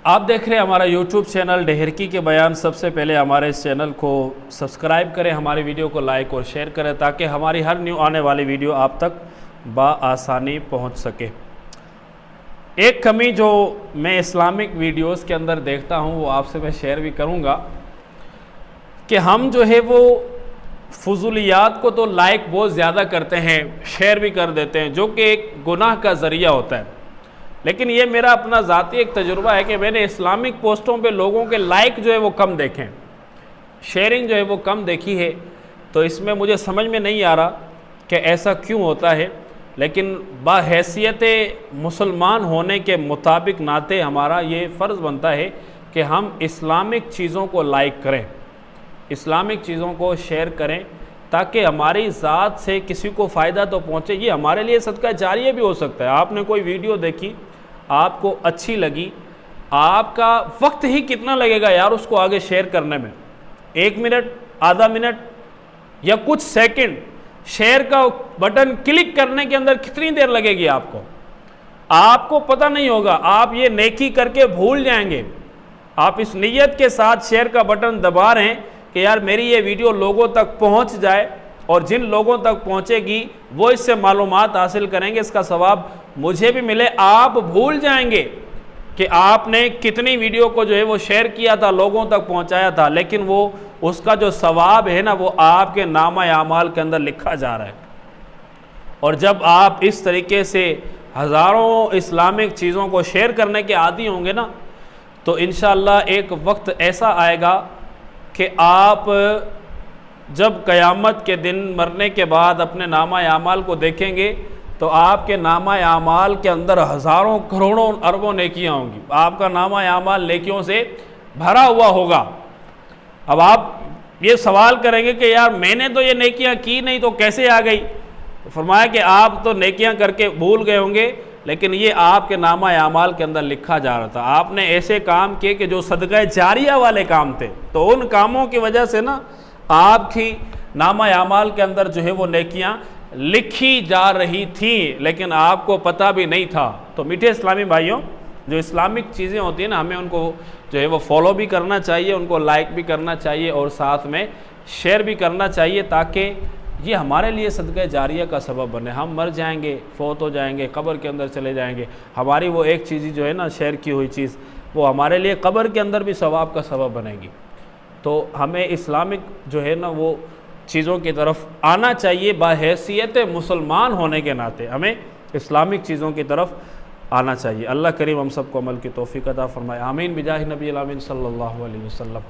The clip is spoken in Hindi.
आप देख रहे हैं हमारा YouTube चैनल ढेहरकी के बयान। सबसे पहले हमारे इस चैनल को सब्सक्राइब करें, हमारी वीडियो को लाइक और शेयर करें ताकि हमारी हर न्यू आने वाली वीडियो आप तक बआसानी पहुंच सके। एक कमी जो मैं इस्लामिक वीडियोस के अंदर देखता हूं वो आपसे मैं शेयर भी करूंगा कि हम जो है वो फजूलियात को तो लाइक बहुत ज़्यादा करते हैं, शेयर भी कर देते हैं, जो कि एक गुनाह का ज़रिया होता है। लेकिन ये मेरा अपना ज़ाती एक तजुर्बा है कि मैंने इस्लामिक पोस्टों पे लोगों के लाइक जो है वो कम देखें, शेयरिंग जो है वो कम देखी है। तो इसमें मुझे समझ में नहीं आ रहा कि ऐसा क्यों होता है। लेकिन बाहैसियत मुसलमान होने के मुताबिक नाते हमारा ये फ़र्ज़ बनता है कि हम इस्लामिक चीज़ों को लाइक करें, इस्लामिक चीज़ों को शेयर करें ताकि हमारी ज़ात से किसी को फ़ायदा तो पहुँचे। ये हमारे लिए सदका जारिया भी हो सकता है। आपने कोई वीडियो देखी, आपको अच्छी लगी, आपका वक्त ही कितना लगेगा यार उसको आगे शेयर करने में, 1 मिनट, आधा मिनट या कुछ सेकंड। शेयर का बटन क्लिक करने के अंदर कितनी देर लगेगी आपको पता नहीं होगा। आप ये नेकी करके भूल जाएंगे। आप इस नीयत के साथ शेयर का बटन दबा रहे हैं कि यार मेरी ये वीडियो लोगों तक पहुंच जाए और जिन लोगों तक पहुंचेगी वो इससे मालूमात हासिल करेंगे, इसका सवाब मुझे भी मिले। आप भूल जाएंगे कि आपने कितनी वीडियो को जो है वो शेयर किया था, लोगों तक पहुंचाया था, लेकिन वो उसका जो सवाब है ना वो आपके नामा आमाल के अंदर लिखा जा रहा है। और जब आप इस तरीके से हज़ारों इस्लामिक चीज़ों को शेयर करने के आदी होंगे ना, तो इंशाअल्लाह एक वक्त ऐसा आएगा कि आप जब क़यामत के दिन मरने के बाद अपने नामा आमाल को देखेंगे तो आपके नामा आमाल के अंदर हज़ारों करोड़ों अरबों नेकियां होंगी। आपका नामा आमाल नेकियों से भरा हुआ होगा। अब आप ये सवाल करेंगे कि यार मैंने तो ये नेकियां की नहीं तो कैसे आ गई। तो फरमाया कि आप तो नेकियां करके भूल गए होंगे, लेकिन ये आपके नामा आमाल के अंदर लिखा जा रहा था। आपने ऐसे काम किए कि जो सदका जारिया वाले काम थे, तो उन कामों की वजह से ना आपकी नामा आमाल के अंदर जो है वो नेकियां लिखी जा रही थी, लेकिन आपको पता भी नहीं था। तो मीठे इस्लामी भाइयों, जो इस्लामिक चीज़ें होती हैं ना, हमें उनको जो है वो फॉलो भी करना चाहिए, उनको लाइक भी करना चाहिए और साथ में शेयर भी करना चाहिए ताकि ये हमारे लिए सदका जारिया का सबब बने। हम मर जाएंगे, फौत हो जाएंगे, कब्र के अंदर चले जाएंगे, हमारी वो एक चीज़ जो है ना शेयर की हुई चीज़, वो हमारे लिए कब्र के अंदर भी सवाब का सबब बनेगी। तो हमें इस्लामिक जो है ना वो चीज़ों की तरफ आना चाहिए। बाहैसियत मुसलमान होने के नाते हमें इस्लामिक चीज़ों की तरफ आना चाहिए। अल्लाह करीम हम सबको अमल की तौफीक अता फरमाए। आमीन बिजाहि नबी आमीन सल्लल्लाहु अलैहि वसल्लम।